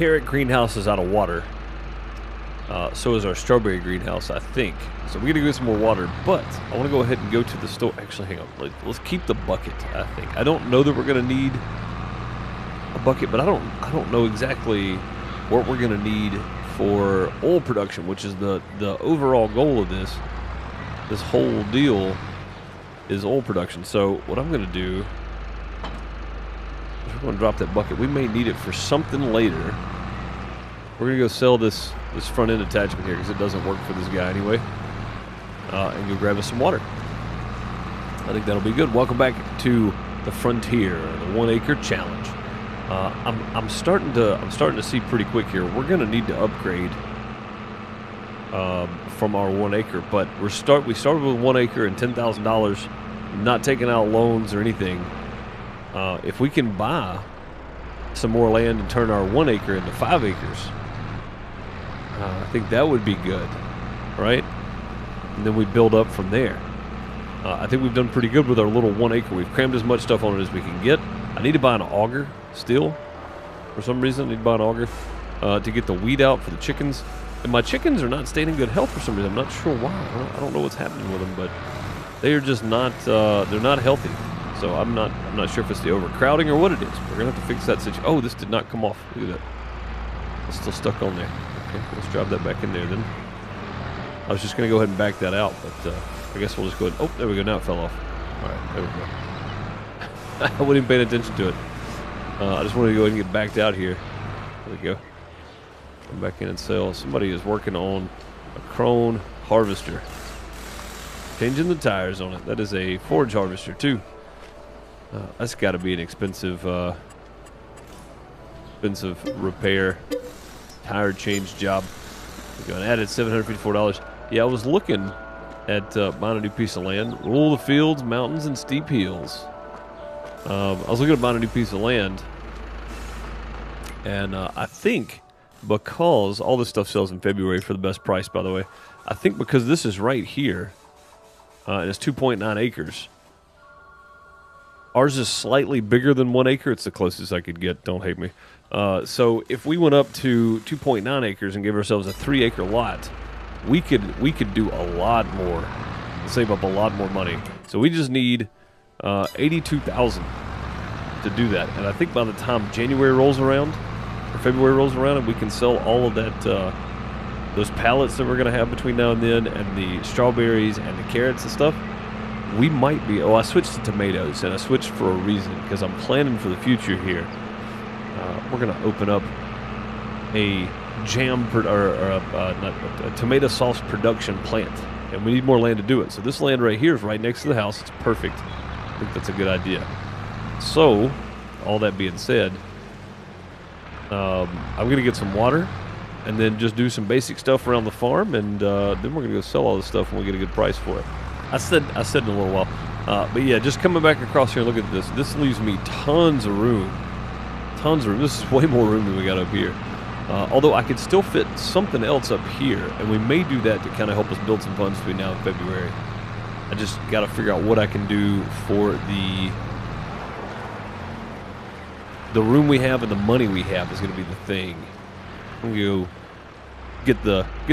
carrot greenhouse is out of water. So is our strawberry greenhouse, I think. So we're gonna get some more water, but I want to go ahead and go to the store. Actually, hang on. Let's keep the bucket. I think I don't know that we're gonna need a bucket, but I don't know exactly what we're gonna need for oil production, which is the overall goal of this whole deal is oil production. So what I'm gonna do is we're gonna drop that bucket. We may need it for something later. We're gonna go sell this front end attachment here because it doesn't work for this guy anyway, and go grab us some water. I think that'll be good. Welcome back to the frontier, the 1 acre challenge. I'm starting to see pretty quick here. We're gonna need to upgrade from our 1 acre, but we started with 1 acre and $10,000, not taking out loans or anything. If we can buy some more land and turn our 1 acre into 5 acres, I think that would be good, right? And then we build up from there. I think we've done pretty good with our little 1 acre. We've crammed as much stuff on it as we can get. I need to buy an auger still. For some reason, I need to buy an auger to get the weed out for the chickens. And my chickens are not staying in good health for some reason. I'm not sure why. I don't know what's happening with them, but they are just not. They're not healthy. So I'm not sure if it's the overcrowding or what it is. We're gonna have to fix that situation. Oh, this did not come off. Look at that. It's still stuck on there. Okay, let's drop that back in there then. I was just gonna go ahead and back that out, but I guess we'll just go ahead. Oh, there we go. Now it fell off. All right, there we go. I wasn't even paying attention to it. I just wanted to go ahead and get backed out here. There we go. Come back in and sell. Somebody is working on a Krone harvester. Changing the tires on it. That is a forage harvester too. That's got to be an expensive repair tire change job. We got added $754. Yeah, I was looking at buying a new piece of land. Rule the fields, mountains, and steep hills. I was looking at buying a new piece of land, and I think because all this stuff sells in February for the best price, by the way, I think because this is right here, and it's 2.9 acres. Ours is slightly bigger than 1 acre. It's the closest I could get. Don't hate me. So if we went up to 2.9 acres and gave ourselves a 3 acre lot, we could do a lot more, save up a lot more money. So we just need $82,000 to do that. And I think by the time January rolls around, or February rolls around, and we can sell all of that, those pallets that we're going to have between now and then, and the strawberries and the carrots and stuff, we might be. Oh, I switched to tomatoes, and I switched for a reason, because I'm planning for the future here. We're going to open up a a tomato sauce production plant, and we need more land to do it. So this land right here is right next to the house. It's perfect. I think that's a good idea. So, all that being said, I'm going to get some water, and then just do some basic stuff around the farm, and then we're going to go sell all this stuff, and we'll get a good price for it. I said in a little while. But yeah, just coming back across here and look at this. This leaves me tons of room. Tons of room. This is way more room than we got up here. Although I could still fit something else up here, and we may do that to kind of help us build some funds between now and February. I just got to figure out what I can do for the room we have and the money we have is going to be the thing. I'm going to go get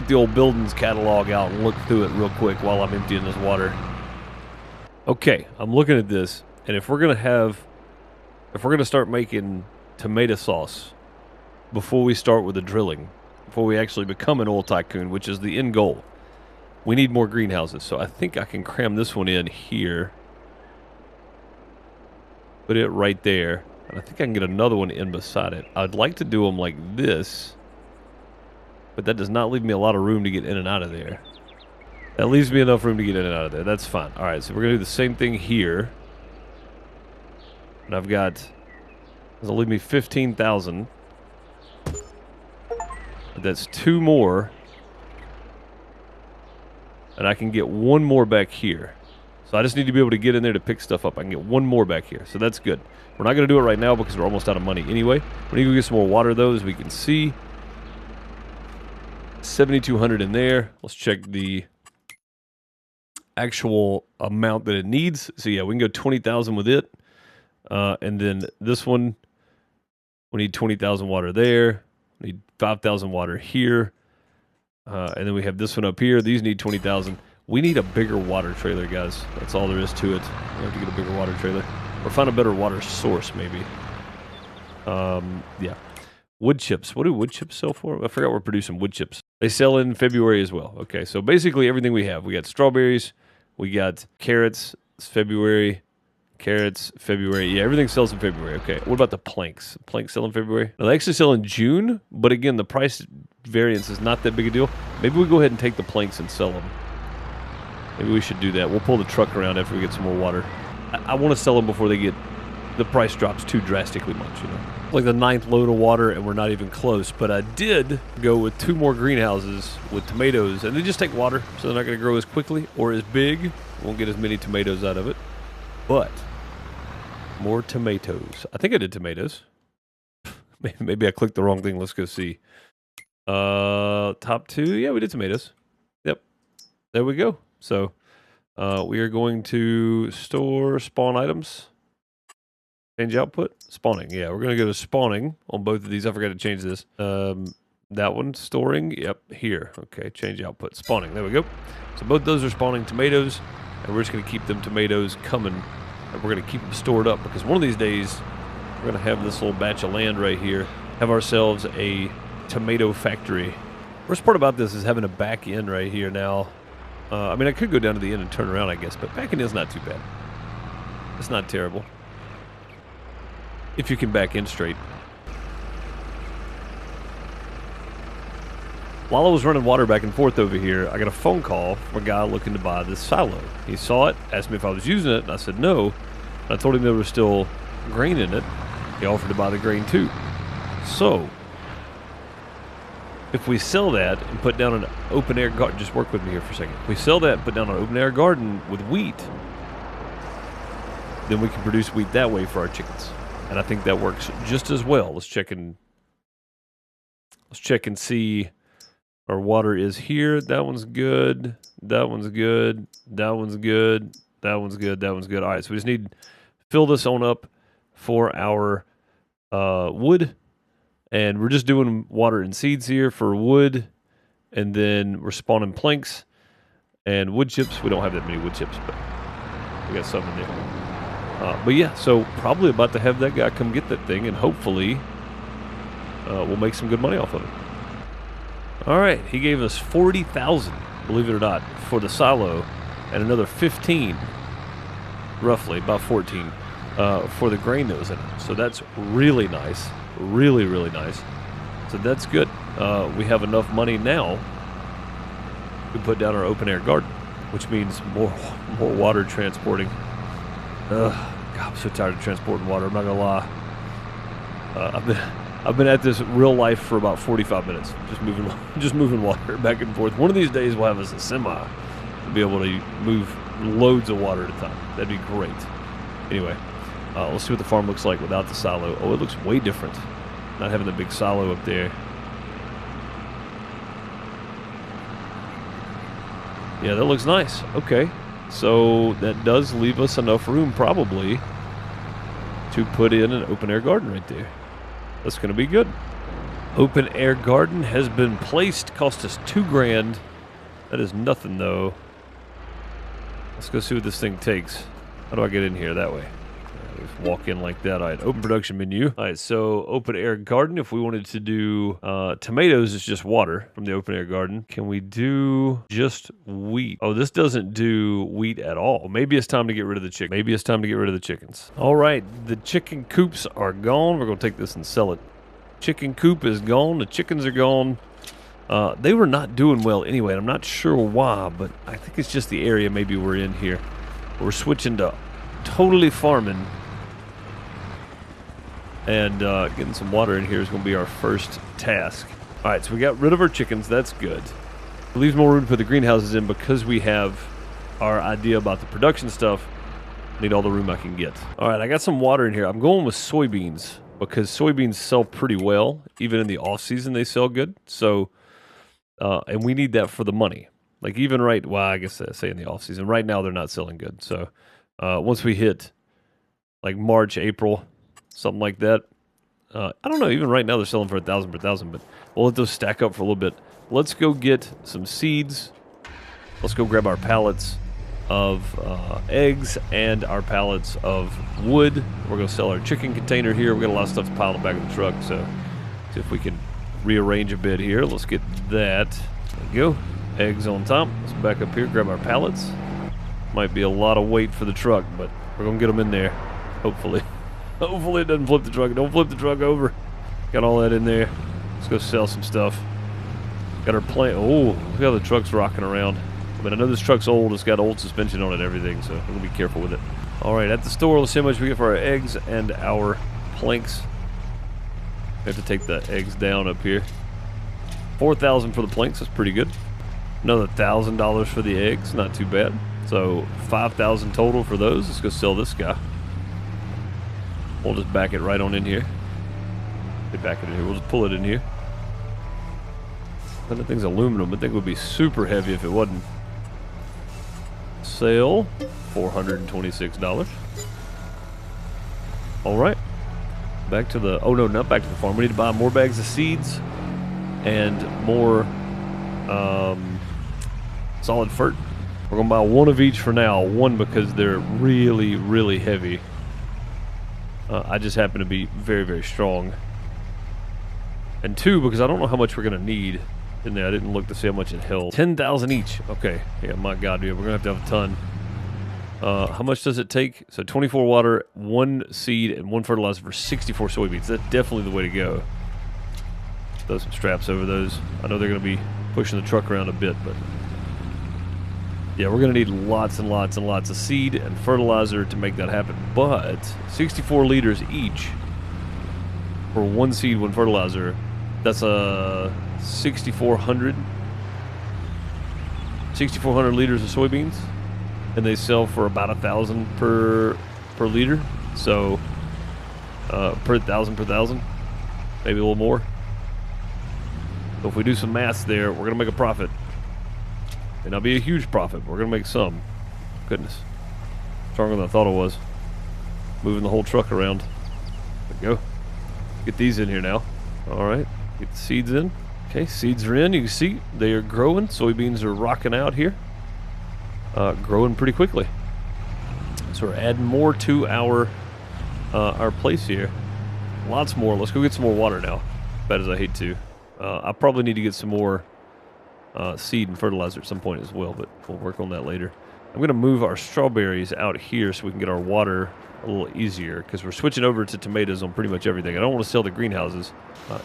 the old buildings catalog out and look through it real quick while I'm emptying this water. Okay, I'm looking at this, and if we're gonna start making tomato sauce before we start with the drilling, before we actually become an oil tycoon, which is the end goal, we need more greenhouses. So I think I can cram this one in here, put it right there, and I think I can get another one in beside it. I'd like to do them like this, but that does not leave me a lot of room to get in and out of there. That leaves me enough room to get in and out of there. That's fine. All right, so we're going to do the same thing here. And I've got... That'll leave me 15,000. That's 2 more. And I can get 1 more back here. So I just need to be able to get in there to pick stuff up. I can get 1 more back here. So that's good. We're not going to do it right now because we're almost out of money anyway. We need to go get some more water, though, as we can see. 7,200 in there. Let's check the actual amount that it needs. So yeah, we can go 20,000 with it. And then this one, we need 20,000 water there. Need 5,000 water here. And then we have this one up here. These need 20,000. We need a bigger water trailer, guys. That's all there is to it. We have to get a bigger water trailer. Or find a better water source, maybe. Yeah. Wood chips. What do wood chips sell for? I forgot we're producing wood chips. They sell in February as well. Okay, so basically everything we have. We got strawberries. We got carrots. It's February. Carrots, February. Yeah, everything sells in February. Okay, what about the planks? Planks sell in February? No, they actually sell in June, but again, the price variance is not that big a deal. Maybe we go ahead and take the planks and sell them. Maybe we should do that. We'll pull the truck around after we get some more water. I want to sell them before the price drops too drastically much, you know. Like the 9th load of water, and we're not even close. But I did go with 2 more greenhouses with tomatoes, and they just take water, so they're not going to grow as quickly or as big. Won't get as many tomatoes out of it. But more tomatoes. I think I did tomatoes. Maybe I clicked the wrong thing. Let's go see. Top 2. Yeah, we did tomatoes. Yep. There we go. So we are going to store spawn items. Change output. Spawning. Yeah, we're going to go to spawning on both of these. I forgot to change this. That one. Storing. Yep. Here. Okay. Change output. Spawning. There we go. So both those are spawning tomatoes. And we're just going to keep them tomatoes coming. And we're going to keep them stored up. Because one of these days, we're going to have this little batch of land right here. Have ourselves a tomato factory. Worst part about this is having a back end right here now. I mean, I could go down to the end and turn around, I guess. But back end is not too bad. It's not terrible. If you can back in straight. While I was running water back and forth over here, I got a phone call from a guy looking to buy this silo. He saw it, asked me if I was using it, and I said no. I told him there was still grain in it. He offered to buy the grain too. So, if we sell that and put down an open air garden, just work with me here for a second. If we sell that and put down an open air garden with wheat, then we can produce wheat that way for our chickens. And I think that works just as well. Let's check and see. Our water is here. That one's good. That one's good. That one's good. That one's good. That one's good. All right, so we just need to fill this on up for our wood. And we're just doing water and seeds here for wood. And then we're spawning planks and wood chips. We don't have that many wood chips, but we got some in there. But yeah, so probably about to have that guy come get that thing, and hopefully we'll make some good money off of it. All right, he gave us 40,000, believe it or not, for the silo, and another 15, roughly, about 14, for the grain that was in it. So that's really nice, really, really nice. So that's good. We have enough money now to put down our open-air garden, which means more water transporting. God, I'm so tired of transporting water, I'm not going to lie. I've been at this real life for about 45 minutes, just moving water back and forth. One of these days we'll have us a semi to be able to move loads of water at a time. That'd be great. Anyway, let's see what the farm looks like without the silo. Oh, it looks way different. Not having the big silo up there. Yeah, that looks nice. Okay, so that does leave us enough room probably to put in an open air garden right there. That's going to be good. Open air garden has been placed. Cost us $2 grand. That is nothing though. Let's go see what this thing takes. How do I get in here? That way. Just walk in like that. All right, open production menu. All right, so open air garden. If we wanted to do tomatoes, it's just water from the open air garden. Can we do just wheat? Oh, this doesn't do wheat at all. Maybe it's time to get rid of the chicken. Maybe it's time to get rid of the chickens. All right, the chicken coops are gone. We're going to take this and sell it. Chicken coop is gone. The chickens are gone. They were not doing well anyway. I'm not sure why, but I think it's just the area maybe we're in here. We're switching to totally farming. And getting some water in here is going to be our first task. All right, so we got rid of our chickens. That's good. It leaves more room to put the greenhouses in because we have our idea about the production stuff. I need all the room I can get. All right, I got some water in here. I'm going with soybeans because soybeans sell pretty well. Even in the off-season, they sell good. So, and we need that for the money. Like even right, well, I guess I say in the off-season. Right now, they're not selling good. So once we hit like March, April, something like that, I don't know, even right now they're selling for 1,000 per thousand, but we'll let those stack up for a little bit. Let's go get some seeds. Let's go grab our pallets of eggs and our pallets of wood. We're going to sell our chicken container here. We got a lot of stuff to pile in the back of the truck, so see if we can rearrange a bit here. Let's get that. There we go. Eggs on top. Let's back up here, grab our pallets. Might be a lot of weight for the truck, but we're going to get them in there, hopefully. Hopefully it doesn't flip the truck. Don't flip the truck over. Got all that in there. Let's go sell some stuff. Got our plant. Oh, look how the truck's rocking around. I mean, I know this truck's old. It's got old suspension on it and everything, so we'll be careful with it. All right, at the store, let's see how much we get for our eggs and our planks. We have to take the eggs down up here. 4,000 for the planks. That's pretty good. Another $1,000 for the eggs. Not too bad. So 5,000 total for those. Let's go sell this guy. We'll just back it right on in here. Get back it in here. We'll just pull it in here. That thing's aluminum. I think it would be super heavy if it wasn't. Sale, $426. All right. Back to the, oh no, not back to the farm. We need to buy more bags of seeds and more solid fert. We're going to buy one of each for now. One because they're really, really heavy. I just happen to be very, very strong. And two, because I don't know how much we're going to need in there. I didn't look to see how much it held. 10,000 each. Okay. Yeah, my God, dude. We're going to have a ton. How much does it take? So 24 water, 1 seed, and 1 fertilizer for 64 soybeans. That's definitely the way to go. Throw some straps over those. I know they're going to be pushing the truck around a bit, but yeah, we're going to need lots and lots and lots of seed and fertilizer to make that happen. But 64 liters each for 1 seed, 1 fertilizer. That's a 6,400 liters of soybeans, and they sell for about 1,000 per liter. So per thousand, maybe a little more. So if we do some maths there, we're gonna make a profit. May not be a huge profit, but we're gonna make some. Goodness, stronger than I thought it was. Moving the whole truck around. There we go. Get these in here now. All right, get the seeds in. Okay, seeds are in. You can see they are growing. Soybeans are rocking out here. Growing pretty quickly. So we're adding more to our place here. Lots more. Let's go get some more water now. Bad as I hate to. I probably need to get some more seed and fertilizer at some point as well, but we'll work on that later. I'm going to move our strawberries out here so we can get our water a little easier, because we're switching over to tomatoes on pretty much everything. I don't want to sell the greenhouses,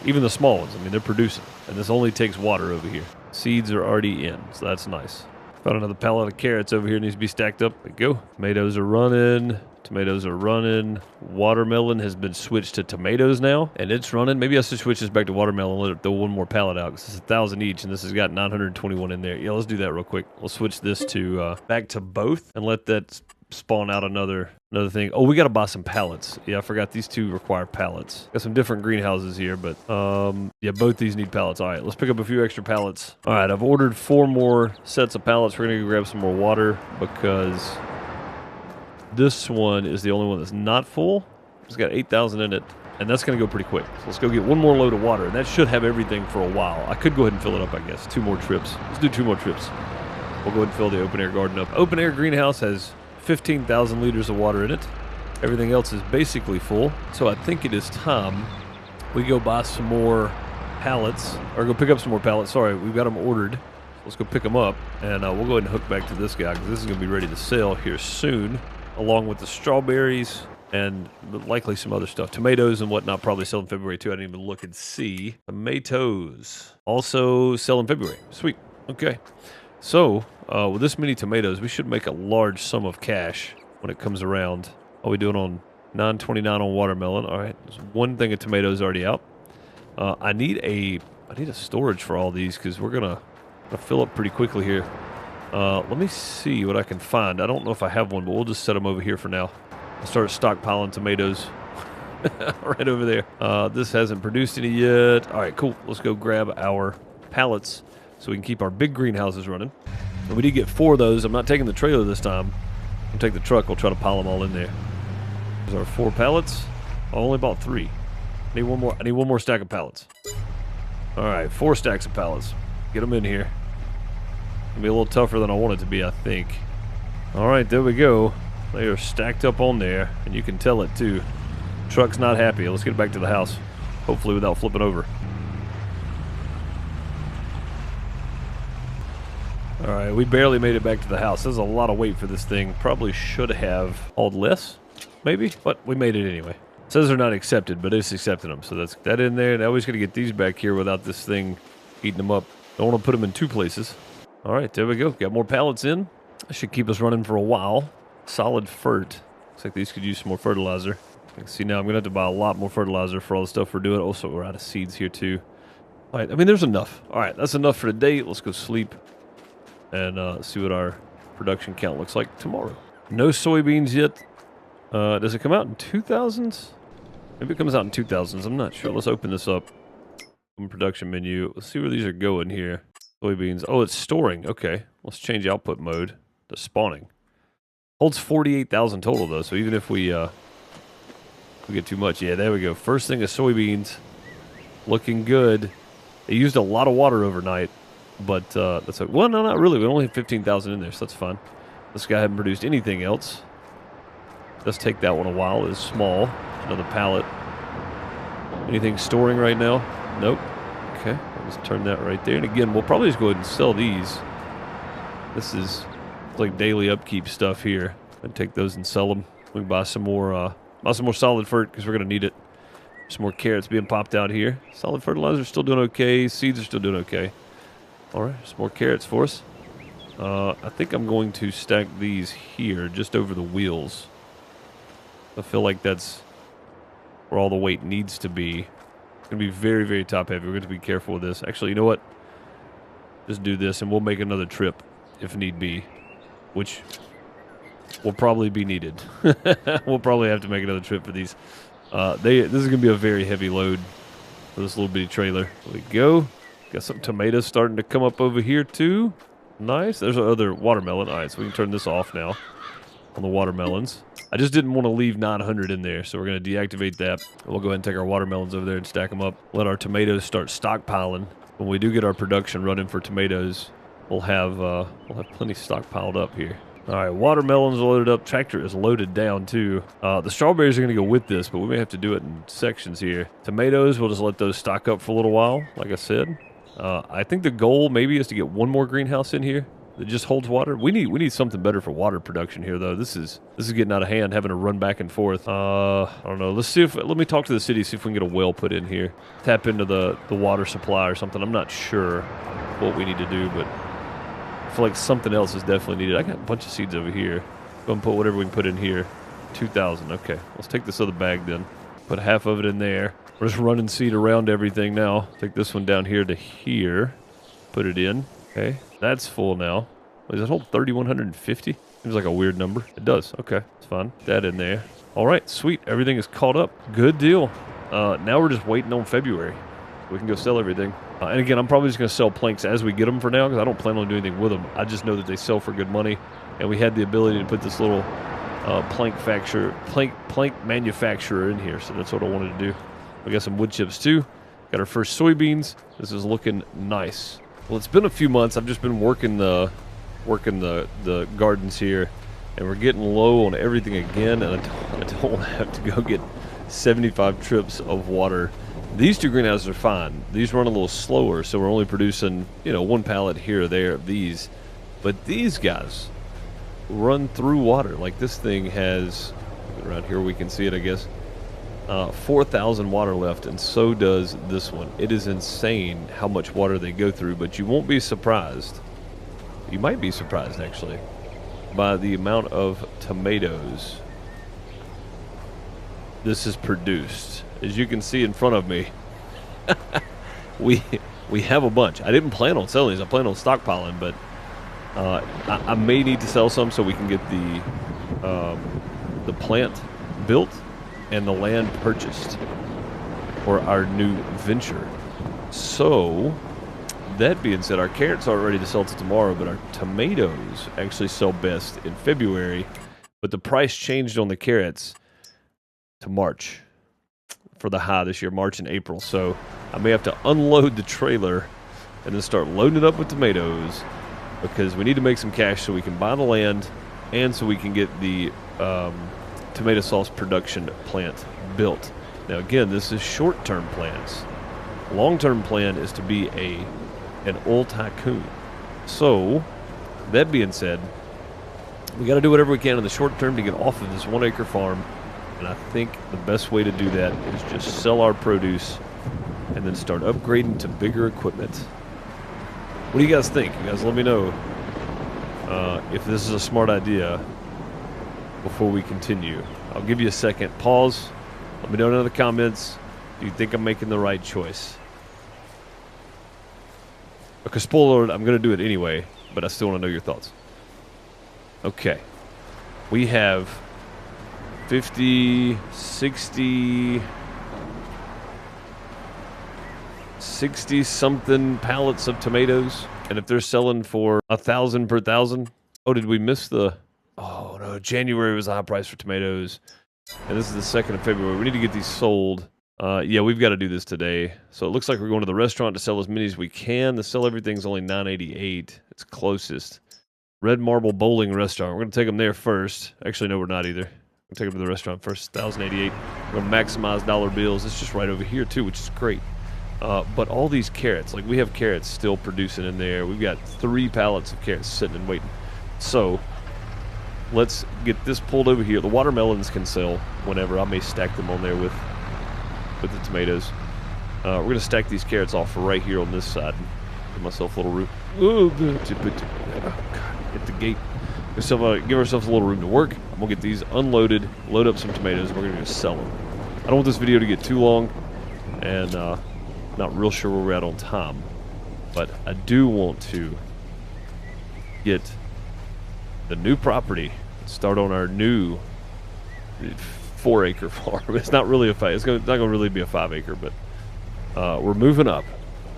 even the small ones. I mean, they're producing, and this only takes water over here. Seeds are already in, so that's nice. Found another pallet of carrots over here. Needs to be stacked up. There we go. Tomatoes are running. Tomatoes are running. Watermelon has been switched to tomatoes now, and it's running. Maybe I should switch this back to watermelon and let it throw one more pallet out, because it's 1,000 each, and this has got 921 in there. Yeah, let's do that real quick. We'll switch this to back to both and let that spawn out another thing. Oh, we got to buy some pallets. Yeah, I forgot these two require pallets. Got some different greenhouses here, but yeah, both these need pallets. All right, let's pick up a few extra pallets. All right, I've ordered 4 more sets of pallets. We're gonna go grab some more water, because this one is the only one that's not full. It's got 8,000 in it, and that's gonna go pretty quick. So let's go get 1 more load of water, and that should have everything for a while. I could go ahead and fill it up, I guess. 2 more trips. Let's do 2 more trips. We'll go ahead and fill the open air garden up. Open air greenhouse has 15,000 liters of water in it. Everything else is basically full. So I think it is time we go buy some more pallets, or go pick up some more pallets. Sorry, we've got them ordered. Let's go pick them up, and we'll go ahead and hook back to this guy, because this is going to be ready to sell here soon, along with the strawberries and likely some other stuff. Tomatoes and whatnot probably sell in February too. I didn't even look and see. Tomatoes also sell in February. Sweet. Okay. So, with this many tomatoes, we should make a large sum of cash when it comes around. What are we doing on $9.29 on watermelon? All right, there's 1 thing of tomatoes already out. I need a storage for all these, because we're gonna fill up pretty quickly here. Let me see what I can find. I don't know if I have one, but we'll just set them over here for now. I'll start stockpiling tomatoes right over there. This hasn't produced any yet. All right, cool. Let's go grab our pallets so we can keep our big greenhouses running. And we did get 4 of those. I'm not taking the trailer this time. I'll take the truck. We'll try to pile them all in there. There's our 4 pallets. I only bought 3. I need one more stack of pallets. All right, 4 stacks of pallets. Get them in here. It'll be a little tougher than I want it to be, I think. All right, there we go. They are stacked up on there, and you can tell it too. Truck's not happy. Let's get back to the house, hopefully without flipping over. All right, we barely made it back to the house. There's a lot of weight for this thing. Probably should have hauled less, maybe, but we made it anyway. It says they're not accepted, but it's accepting them. So that's that in there. Now we just got to get these back here without this thing eating them up. Don't want to put them in 2 places. All right, there we go. Got more pallets in. That should keep us running for a while. Solid fert. Looks like these could use some more fertilizer. You can see now I'm going to have to buy a lot more fertilizer for all the stuff we're doing. Also, we're out of seeds here too. All right, I mean, there's enough. All right, that's enough for today. Let's go sleep and see what our production count looks like tomorrow. No soybeans yet. Does it come out in 2000s? Maybe it comes out in 2000s. I'm not sure. Let's open this up. Production menu. Let's see where these are going here. Soybeans. Oh, it's storing. Okay. Let's change output mode to spawning. Holds 48,000 total, though. So even if we get too much. Yeah, there we go. First thing is soybeans. Looking good. They used a lot of water overnight. But that's like, well, no, not really. We only have 15,000 in there, so that's fine. This guy hadn't produced anything else. Let's take that one a while. It's small. Another pallet. Anything storing right now? Nope. Okay, let's turn that right there. And again, we'll probably just go ahead and sell these. This is like daily upkeep stuff here. And take those and sell them. We can buy some more solid fert because we're gonna need it. Some more carrots being popped out here. Solid fertilizer still doing okay. Seeds are still doing okay. All right, some more carrots for us. I think I'm going to stack these here just over the wheels. I feel like that's where all the weight needs to be. It's going to be very, very top heavy. We're going to be careful with this. Actually, you know what? Just do this and we'll make another trip if need be, which will probably be needed. We'll probably have to make another trip for these. This is going to be a very heavy load for this little bitty trailer. There we go. Got some tomatoes starting to come up over here too. Nice. There's our other watermelon. All right, so we can turn this off now on the watermelons. I just didn't want to leave 900 in there, so we're going to deactivate that. We'll go ahead and take our watermelons over there and stack them up. Let our tomatoes start stockpiling. When we do get our production running for tomatoes, we'll have plenty stockpiled up here. All right, watermelons loaded up. Tractor is loaded down too. The strawberries are going to go with this, but we may have to do it in sections here. Tomatoes, we'll just let those stock up for a little while, like I said. I think the goal maybe is to get one more greenhouse in here that just holds water. We need something better for water production here, though. This is getting out of hand, having to run back and forth. I don't know. Let me talk to the city, see if we can get a well put in here. Tap into the water supply or something. I'm not sure what we need to do, but I feel like something else is definitely needed. I got a bunch of seeds over here. Go and put whatever we can put in here. 2,000. Okay, let's take this other bag then. Put half of it in there. We're just running seed around everything now. Take this one down here to here. Put it in. Okay, that's full now. Does it hold 3,150? Seems like a weird number. It does. Okay, it's fine. That in there. All right, sweet. Everything is caught up. Good deal. Now we're just waiting on February. We can go sell everything. And again, I'm probably just going to sell planks as we get them for now because I don't plan on doing anything with them. I just know that they sell for good money. And we had the ability to put this little plank manufacturer in here. So that's what I wanted to do. We got some wood chips too. Got our first soybeans. This is looking nice. Well, it's been a few months. I've just been working the gardens here, and we're getting low on everything again. And I don't want to have to go get 75 trips of water. These 2 greenhouses are fine. These run a little slower, so we're only producing 1 pallet here or there of these. But these guys run through water. Like this thing has, around here we can see it, I guess. 4,000 water left, and so does this one. It is insane how much water they go through, but you won't be surprised. You might be surprised, actually, by the amount of tomatoes this has produced. As you can see in front of me, we have a bunch. I didn't plan on selling these. I plan on stockpiling, but I may need to sell some so we can get the plant built and the land purchased for our new venture. So, that being said, our carrots aren't ready to sell till tomorrow, but our tomatoes actually sell best in February. But the price changed on the carrots to March for the high this year, March and April. So I may have to unload the trailer and then start loading it up with tomatoes because we need to make some cash so we can buy the land and so we can get the tomato sauce production plant built. Now again, this is short-term plans. Long-term plan is to be an oil tycoon. So that being said, we got to do whatever we can in the short term to get off of this 1 acre farm. And I think the best way to do that is just sell our produce and then start upgrading to bigger equipment. What do you guys think? You guys let me know if this is a smart idea before we continue. I'll give you a second. Pause. Let me know in the comments. Do you think I'm making the right choice? Because spoiler alert, I'm going to do it anyway, but I still want to know your thoughts. Okay. We have 50, 60 something pallets of tomatoes. And if they're selling for $1,000 per 1,000. Oh, did we miss the... Oh, no. January was the high price for tomatoes. And this is the 2nd of February. We need to get these sold. Yeah, we've got to do this today. So it looks like we're going to the restaurant to sell as many as we can. The sell everything's only $9.88. It's closest. Red Marble Bowling Restaurant. We're going to take them there first. Actually, no, we're not either. We'll take them to the restaurant first. $1,088. We're going to maximize dollar bills. It's just right over here, too, which is great. But all these carrots, like we have carrots still producing in there. We've got 3 pallets of carrots sitting and waiting. So let's get this pulled over here. The watermelons can sell whenever. I may stack them on there with the tomatoes. We're going to stack these carrots off right here on this side. Give myself a little room. Oh, God, hit the gate. Give ourselves a little room to work. I'm going to get these unloaded, load up some tomatoes, and we're going to just sell them. I don't want this video to get too long, and not real sure where we're at on time. But I do want to get the new property, start on our new 4 acre farm. It's not really a 5. It's not going to really be a 5 acre, but we're moving up.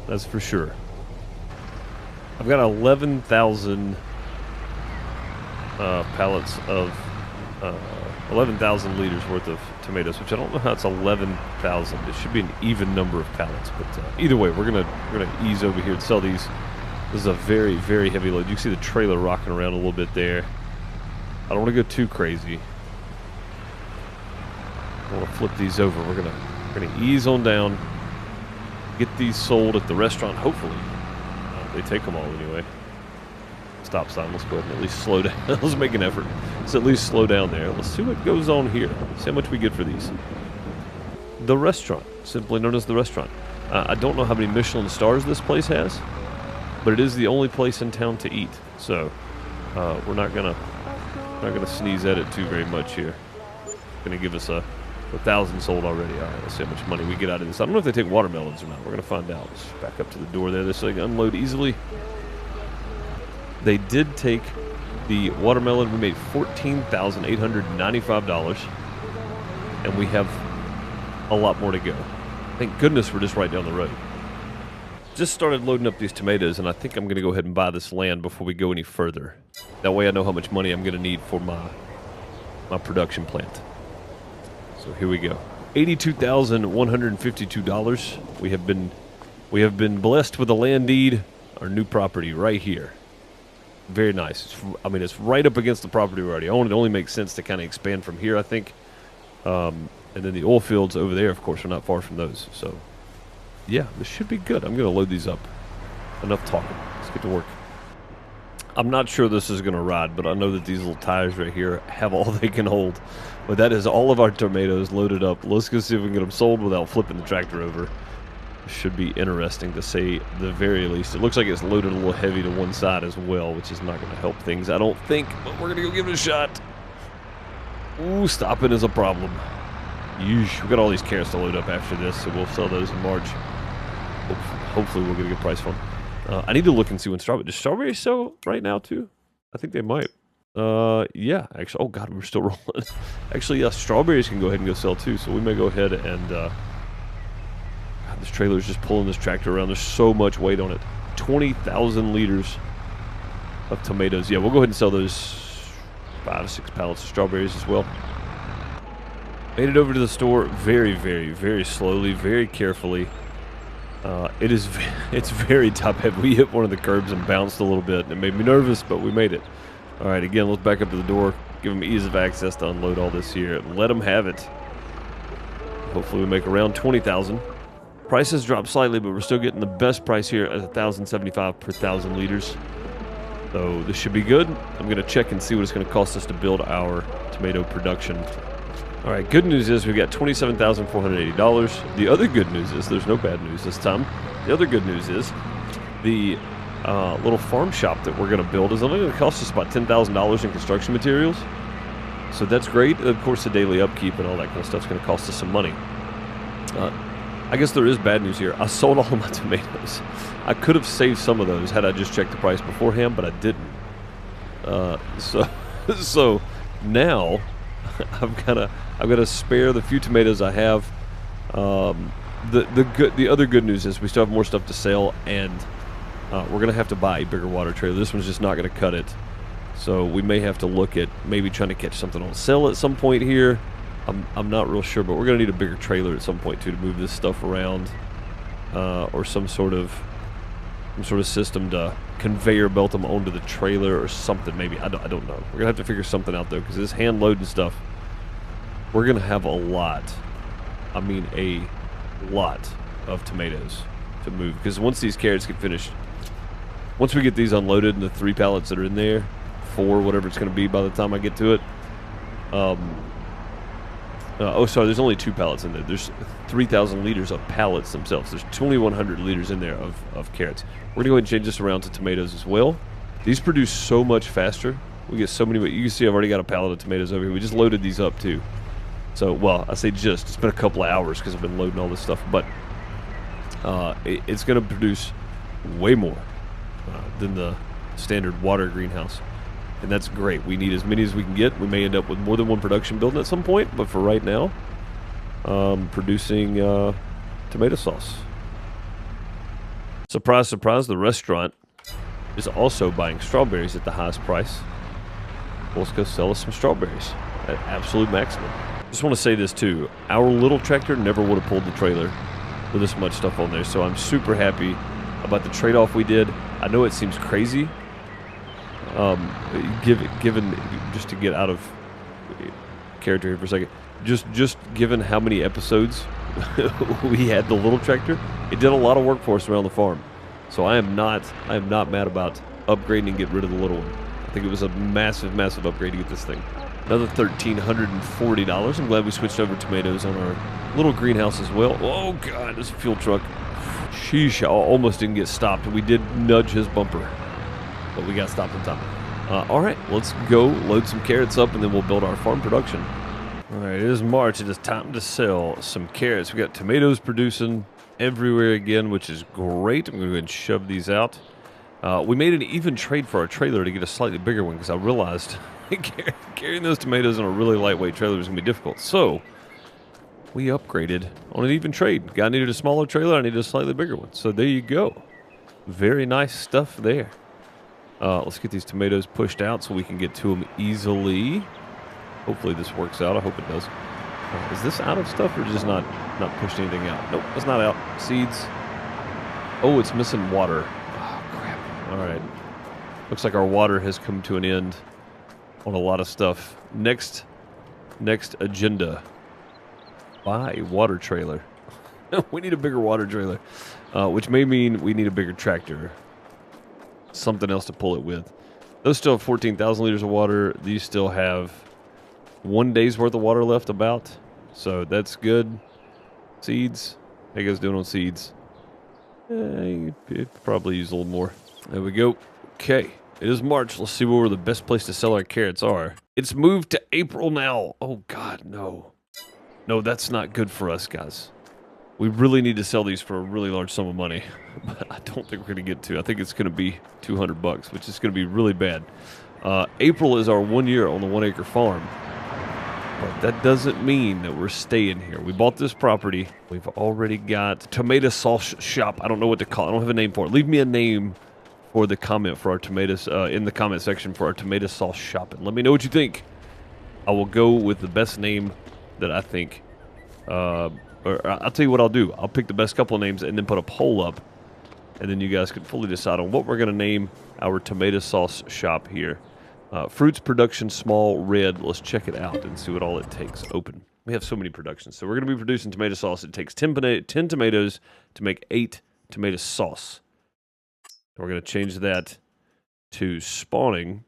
That's for sure. I've got 11,000 pallets of 11,000 liters worth of tomatoes, which I don't know how it's 11,000. It should be an even number of pallets, but either way, we're gonna ease over here and sell these. This is a very, very heavy load. You can see the trailer rocking around a little bit there. I don't want to go too crazy. I want to flip these over. We're gonna ease on down, get these sold at the restaurant. Hopefully, they take them all anyway. Stop sign. Let's go ahead and at least slow down. Let's make an effort. Let's at least slow down there. Let's see what goes on here. See how much we get for these. The restaurant, simply known as the restaurant. I don't know how many Michelin stars this place has, but it is the only place in town to eat. So we're not gonna sneeze at it too very much here. Gonna give us 1,000 sold already. All right, let's see how much money we get out of this. I don't know if they take watermelons or not. We're gonna find out. Let's back up to the door there. This so they can unload easily. They did take the watermelon. We made $14,895, and we have a lot more to go. Thank goodness we're just right down the road. Just started loading up these tomatoes, and I think I'm going to go ahead and buy this land before we go any further. That way I know how much money I'm going to need for my production plant. So here we go. $82,152. We have been blessed with a land deed, our new property right here. Very nice. It's right up against the property we already own. It only makes sense to kind of expand from here, I think. And then the oil fields over there, of course, are not far from those. So, yeah, this should be good. I'm going to load these up. Enough talking. Let's get to work. I'm not sure this is going to ride, but I know that these little tires right here have all they can hold. But that is all of our tomatoes loaded up. Let's go see if we can get them sold without flipping the tractor over. Should be interesting to say the very least. It looks like it's loaded a little heavy to one side as well, which is not going to help things, I don't think, but we're going to go give it a shot. Ooh, stopping is a problem. Yeesh, we got all these carrots to load up after this, so we'll sell those in March. Hopefully we'll get a good price for them. I need to look and see when does strawberries sell right now too? I think they might. Yeah, actually, oh God, we're still rolling. Actually, yeah, strawberries can go ahead and go sell too, so we may go ahead and, God, this trailer is just pulling this tractor around. There's so much weight on it. 20,000 liters of tomatoes. Yeah, we'll go ahead and sell those 5 to 6 pallets of strawberries as well. Made it over to the store very, very, very slowly, very carefully. It's very top heavy. We hit one of the curbs and bounced a little bit, and it made me nervous, but we made it. All right, again, let's back up to the door. Give them ease of access to unload all this here. Let them have it. Hopefully we make around 20,000. Prices dropped slightly, but we're still getting the best price here at 1,075 per 1,000 liters. So this should be good. I'm going to check and see what it's going to cost us to build our tomato production. All right, good news is we've got $27,480. The other good news is there's no bad news this time. The other good news is the little farm shop that we're going to build is only going to cost us about $10,000 in construction materials. So that's great. Of course, the daily upkeep and all that kind of stuff is going to cost us some money. I guess there is bad news here. I sold all of my tomatoes. I could have saved some of those had I just checked the price beforehand, but I didn't. So now I've got to spare the few tomatoes I have. The other good news is we still have more stuff to sell, and we're gonna have to buy a bigger water trailer. This one's just not gonna cut it. So we may have to look at maybe trying to catch something on sale at some point here. I'm not real sure, but we're going to need a bigger trailer at some point too to move this stuff around, or some sort of system to conveyor belt them onto the trailer or something. Maybe I don't know. We're gonna have to figure something out though, because this hand loading stuff, we're gonna have a lot. I mean a lot of tomatoes to move, because once these carrots get finished, once we get these unloaded and the 3 pallets that are in there, 4, whatever it's going to be by the time I get to it. Oh, sorry, there's only 2 pallets in there. There's 3,000 liters of pallets themselves. There's 2,100 liters in there of carrots. We're going to go ahead and change this around to tomatoes as well. These produce so much faster. We get so many. You can see I've already got a pallet of tomatoes over here. We just loaded these up too. So, well, I say just. It's been a couple of hours because I've been loading all this stuff. But it's going to produce way more than the standard water greenhouse. And that's great. We need as many as we can get. We may end up with more than one production building at some point, but for right now, producing tomato sauce. Surprise, surprise, the restaurant is also buying strawberries at the highest price. Well, let's go sell us some strawberries at absolute maximum. Just want to say this too. Our little tractor never would have pulled the trailer with this much stuff on there, so I'm super happy about the trade-off we did. I know it seems crazy, given just to get out of character here for a second, just given how many episodes we had the little tractor, it did a lot of work for us around the farm. So I am not mad about upgrading and get rid of the little one. I think it was a massive upgrade to get this thing. Another $1,340. I'm glad we switched over tomatoes on our little greenhouse as well. Oh god, this fuel truck. Sheesh, I almost didn't get stopped. We did nudge his bumper, but we got stopped in time. All right, let's go load some carrots up, and then we'll build our farm production. All right, it is March. It is time to sell some carrots. We got tomatoes producing everywhere again, which is great. I'm going to go ahead and shove these out. We made an even trade for our trailer to get a slightly bigger one, because I realized carrying those tomatoes on a really lightweight trailer was going to be difficult. So we upgraded on an even trade. Guy needed a smaller trailer. I needed a slightly bigger one. So there you go. Very nice stuff there. Let's get these tomatoes pushed out so we can get to them easily. Hopefully this works out. I hope it does. Is this out of stuff or just not pushed anything out? Nope, it's not out. Seeds. Oh, it's missing water. Oh, crap. All right. Looks like our water has come to an end on a lot of stuff. Next agenda. Buy a water trailer. We need a bigger water trailer, which may mean we need a bigger tractor. Something else to pull it with. Those still have 14,000 liters of water. These still have 1 day's worth of water left about. So that's good. Seeds. How you guys doing on seeds? You could probably use a little more. There we go. Okay. It is March. Let's see where the best place to sell our carrots are. It's moved to April now. Oh, God, no. No, that's not good for us, guys. We really need to sell these for a really large sum of money. But I don't think we're going to get to. I think it's going to be $200, which is going to be really bad. April is our 1 year on the 1 acre farm. But that doesn't mean that we're staying here. We bought this property. We've already got tomato sauce shop. I don't know what to call it. I don't have a name for it. Leave me a name for the comment for our tomatoes in the comment section for our tomato sauce shop. And let me know what you think. I will go with the best name that I think, or I'll tell you what I'll do. I'll pick the best couple of names and then put a poll up, and then you guys can fully decide on what we're going to name our tomato sauce shop here. Fruits Production Small Red. Let's check it out and see what all it takes. Open. We have so many productions. So we're going to be producing tomato sauce. It takes 10 tomatoes to make 8 tomato sauce. And we're going to change that to spawning.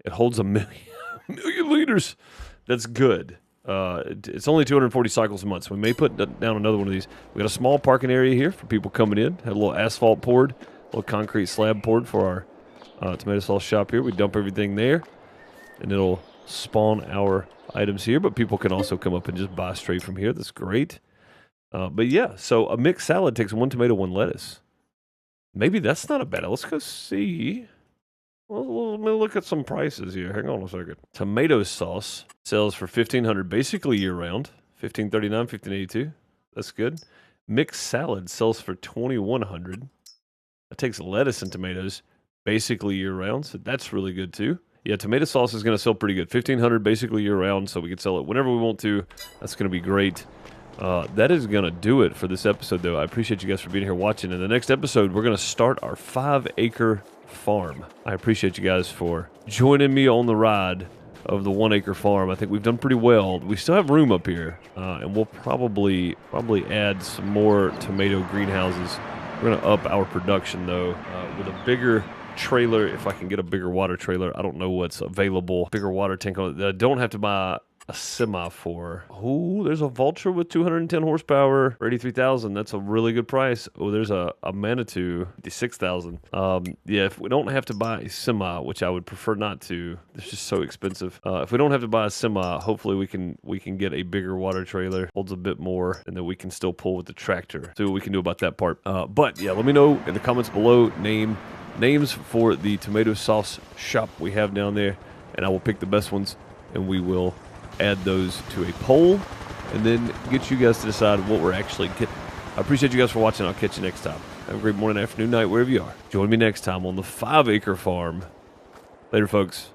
It holds 1 million liters. That's good. It's only 240 cycles a month, so we may put down another one of these. We got a small parking area here for people coming in. Had a little asphalt poured, a little concrete slab poured for our tomato sauce shop here. We dump everything there, and it'll spawn our items here. But people can also come up and just buy straight from here. That's great. But yeah, so a mixed salad takes 1 tomato, 1 lettuce. Maybe that's not a bad. Let's go see. Well, let me look at some prices here. Hang on a second. Tomato sauce sells for $1,500, basically year-round. $15.39, $15.82. That's good. Mixed salad sells for $2,100. That takes lettuce and tomatoes, basically year-round, so that's really good too. Yeah, tomato sauce is going to sell pretty good. $1,500, basically year-round, so we can sell it whenever we want to. That's going to be great. That is going to do it for this episode, though. I appreciate you guys for being here watching. In the next episode, we're going to start our 5-acre farm. I appreciate you guys for joining me on the ride of the 1-acre farm. I think we've done pretty well. We still have room up here, and we'll probably add some more tomato greenhouses. We're going to up our production, though, with a bigger trailer. If I can get a bigger water trailer, I don't know what's available. Bigger water tank on it. I don't have to buy a semi for. Oh, there's a Vulture with 210 horsepower for 83,000. That's a really good price. Oh, there's a Manitou, 56,000. Yeah, if we don't have to buy a semi, which I would prefer not to, it's just so expensive. If we don't have to buy a semi, hopefully we can get a bigger water trailer, holds a bit more, and then we can still pull with the tractor. See what we can do about that part. But yeah, let me know in the comments below names for the tomato sauce shop we have down there, and I will pick the best ones, and we will add those to a poll, and then get you guys to decide what we're actually getting. I appreciate you guys for watching. I'll catch you next time. Have a great morning, afternoon, night, wherever you are. Join me next time on the 5-acre farm. Later, folks.